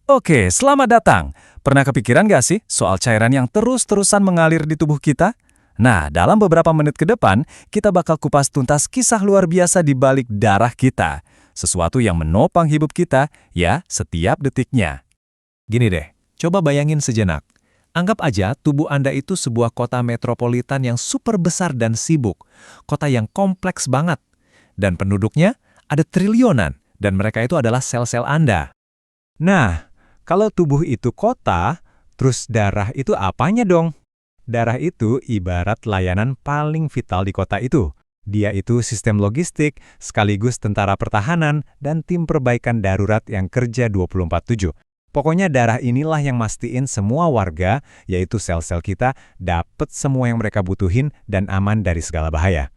Oke, selamat datang. Pernah kepikiran nggak sih soal cairan yang terus-terusan mengalir di tubuh kita? Nah, dalam beberapa menit ke depan, kita bakal kupas tuntas kisah luar biasa di balik darah kita. Sesuatu yang menopang hidup kita, ya, setiap detiknya. Gini deh, coba bayangin sejenak. Anggap aja tubuh Anda itu sebuah kota metropolitan yang super besar dan sibuk. Kota yang kompleks banget. Dan penduduknya ada triliunan, dan mereka itu adalah sel-sel Anda. Nah, kalau tubuh itu kota, terus darah itu apanya dong? Darah itu ibarat layanan paling vital di kota itu. Dia itu sistem logistik, sekaligus tentara pertahanan, dan tim perbaikan darurat yang kerja 24/7. Pokoknya darah inilah yang mastiin semua warga, yaitu sel-sel kita, dapat semua yang mereka butuhin dan aman dari segala bahaya.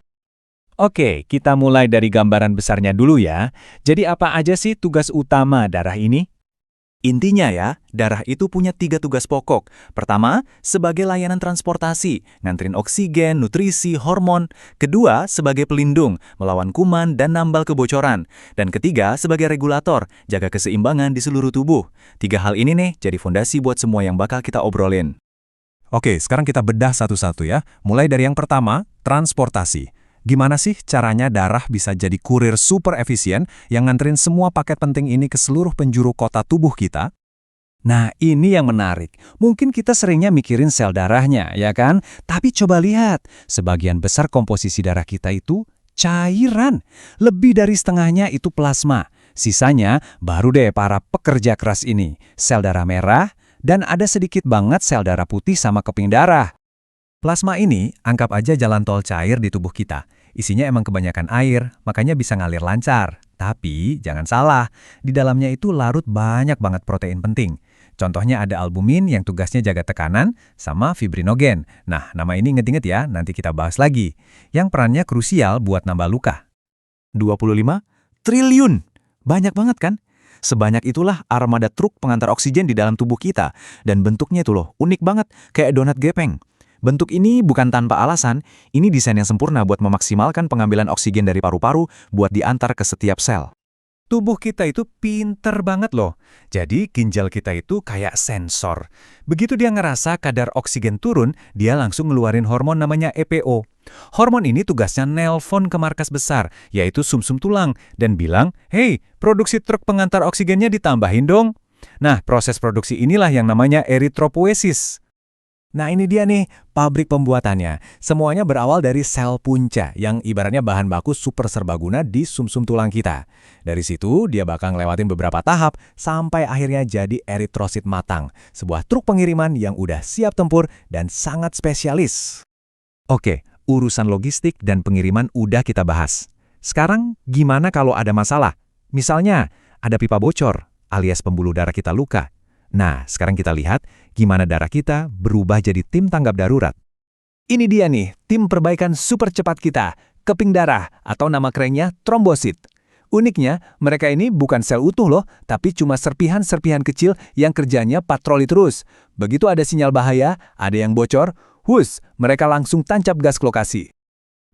Oke, kita mulai dari gambaran besarnya dulu ya. Jadi apa aja sih tugas utama darah ini? Intinya ya, darah itu punya 3 tugas pokok. Pertama, sebagai layanan transportasi, nganterin oksigen, nutrisi, hormon. Kedua, sebagai pelindung, melawan kuman dan nambal kebocoran. Dan ketiga, sebagai regulator, jaga keseimbangan di seluruh tubuh. 3 hal ini nih jadi fondasi buat semua yang bakal kita obrolin. Oke, sekarang kita bedah satu-satu ya. Mulai dari yang pertama, transportasi. Gimana sih caranya darah bisa jadi kurir super efisien yang nganterin semua paket penting ini ke seluruh penjuru kota tubuh kita? Nah, ini yang menarik. Mungkin kita seringnya mikirin sel darahnya, ya kan? Tapi coba lihat, sebagian besar komposisi darah kita itu cairan. Lebih dari setengahnya itu plasma. Sisanya baru deh para pekerja keras ini, sel darah merah, dan ada sedikit banget sel darah putih sama keping darah. Plasma ini anggap aja jalan tol cair di tubuh kita. Isinya emang kebanyakan air, makanya bisa ngalir lancar. Tapi jangan salah, di dalamnya itu larut banyak banget protein penting. Contohnya ada albumin yang tugasnya jaga tekanan, sama fibrinogen. Nah, nama ini inget-inget ya, nanti kita bahas lagi. Yang perannya krusial buat nambah luka. 25 triliun! Banyak banget kan? Sebanyak itulah armada truk pengantar oksigen di dalam tubuh kita. Dan bentuknya itu loh, unik banget, kayak donat gepeng. Bentuk ini bukan tanpa alasan, ini desain yang sempurna buat memaksimalkan pengambilan oksigen dari paru-paru buat diantar ke setiap sel. Tubuh kita itu pinter banget loh. Jadi ginjal kita itu kayak sensor. Begitu dia ngerasa kadar oksigen turun, dia langsung ngeluarin hormon namanya EPO. Hormon ini tugasnya nelpon ke markas besar, yaitu sumsum tulang, dan bilang, "Hey, produksi truk pengantar oksigennya ditambahin dong." Nah, proses produksi inilah yang namanya eritropoiesis. Nah ini dia nih, pabrik pembuatannya. Semuanya berawal dari sel punca yang ibaratnya bahan baku super serbaguna di sumsum tulang kita. Dari situ dia bakal ngelewatin beberapa tahap sampai akhirnya jadi eritrosit matang. Sebuah truk pengiriman yang udah siap tempur dan sangat spesialis. Oke, urusan logistik dan pengiriman udah kita bahas. Sekarang gimana kalau ada masalah? Misalnya ada pipa bocor alias pembuluh darah kita luka. Nah, sekarang kita lihat gimana darah kita berubah jadi tim tanggap darurat. Ini dia nih, tim perbaikan super cepat kita, keping darah atau nama kerennya trombosit. Uniknya, mereka ini bukan sel utuh loh, tapi cuma serpihan-serpihan kecil yang kerjanya patroli terus. Begitu ada sinyal bahaya, ada yang bocor, mereka langsung tancap gas ke lokasi.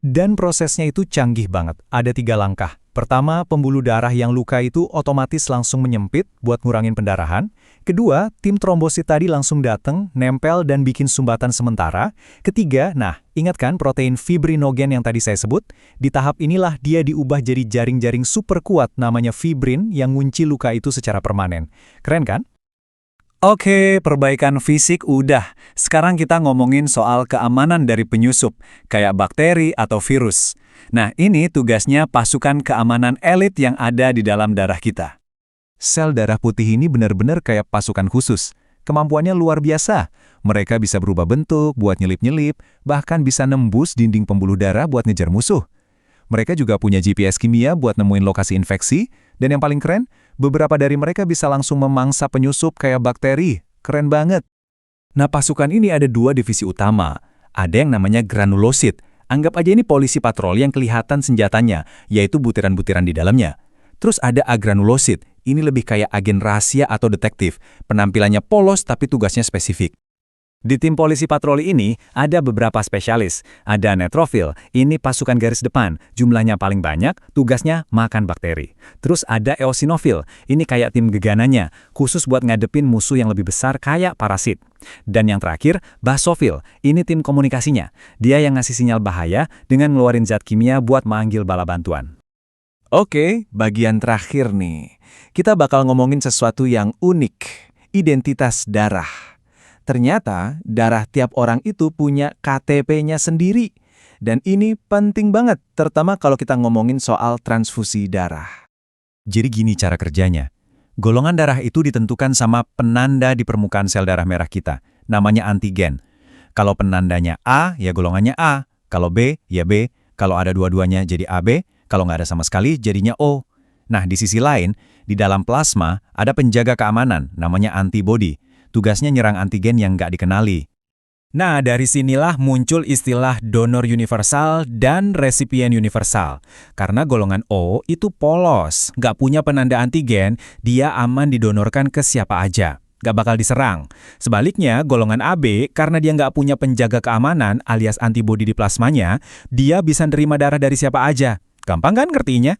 Dan prosesnya itu canggih banget, ada 3 langkah. Pertama, pembuluh darah yang luka itu otomatis langsung menyempit buat ngurangin pendarahan. Kedua, tim trombosit tadi langsung datang, nempel dan bikin sumbatan sementara. Ketiga, ingat kan protein fibrinogen yang tadi saya sebut? Di tahap inilah dia diubah jadi jaring-jaring super kuat namanya fibrin yang ngunci luka itu secara permanen. Keren kan? Oke, perbaikan fisik udah. Sekarang kita ngomongin soal keamanan dari penyusup, kayak bakteri atau virus. Nah, ini tugasnya pasukan keamanan elit yang ada di dalam darah kita. Sel darah putih ini benar-benar kayak pasukan khusus. Kemampuannya luar biasa. Mereka bisa berubah bentuk buat nyelip-nyelip, bahkan bisa nembus dinding pembuluh darah buat ngejar musuh. Mereka juga punya GPS kimia buat nemuin lokasi infeksi, dan yang paling keren, beberapa dari mereka bisa langsung memangsa penyusup kayak bakteri. Keren banget. Nah, pasukan ini ada 2 divisi utama. Ada yang namanya granulosit. Anggap aja ini polisi patroli yang kelihatan senjatanya, yaitu butiran-butiran di dalamnya. Terus ada agranulosit. Ini lebih kayak agen rahasia atau detektif. Penampilannya polos tapi tugasnya spesifik. Di tim polisi patroli ini, ada beberapa spesialis. Ada neutrofil, ini pasukan garis depan, jumlahnya paling banyak, tugasnya makan bakteri. Terus ada eosinofil, ini kayak tim gegananya, khusus buat ngadepin musuh yang lebih besar kayak parasit. Dan yang terakhir, basofil, ini tim komunikasinya. Dia yang ngasih sinyal bahaya dengan ngeluarin zat kimia buat manggil bala bantuan. Oke, bagian terakhir nih. Kita bakal ngomongin sesuatu yang unik, identitas darah. Ternyata darah tiap orang itu punya KTP-nya sendiri. Dan ini penting banget, terutama kalau kita ngomongin soal transfusi darah. Jadi gini cara kerjanya. Golongan darah itu ditentukan sama penanda di permukaan sel darah merah kita, namanya antigen. Kalau penandanya A, ya golongannya A. Kalau B, ya B. Kalau ada dua-duanya jadi AB. Kalau nggak ada sama sekali, jadinya O. Nah, di sisi lain, di dalam plasma ada penjaga keamanan, namanya antibodi. Tugasnya nyerang antigen yang nggak dikenali. Nah, dari sinilah muncul istilah donor universal dan resipien universal. Karena golongan O itu polos, nggak punya penanda antigen, dia aman didonorkan ke siapa aja. Nggak bakal diserang. Sebaliknya, golongan AB, karena dia nggak punya penjaga keamanan alias antibodi di plasmanya, dia bisa nerima darah dari siapa aja. Gampang kan ngertinya?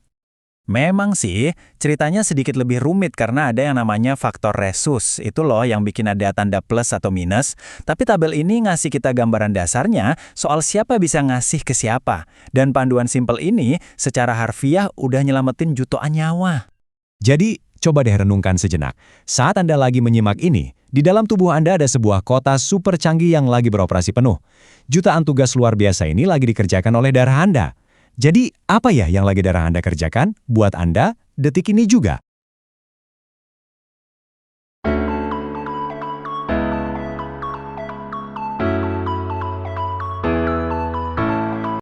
Memang sih, ceritanya sedikit lebih rumit karena ada yang namanya faktor resus. Itu loh yang bikin ada tanda plus atau minus. Tapi tabel ini ngasih kita gambaran dasarnya soal siapa bisa ngasih ke siapa. Dan panduan simpel ini secara harfiah udah nyelamatin jutaan nyawa. Jadi, coba deh renungkan sejenak. Saat Anda lagi menyimak ini, di dalam tubuh Anda ada sebuah kota super canggih yang lagi beroperasi penuh. Jutaan tugas luar biasa ini lagi dikerjakan oleh darah Anda. Jadi, apa ya yang lagi darah Anda kerjakan buat Anda detik ini juga?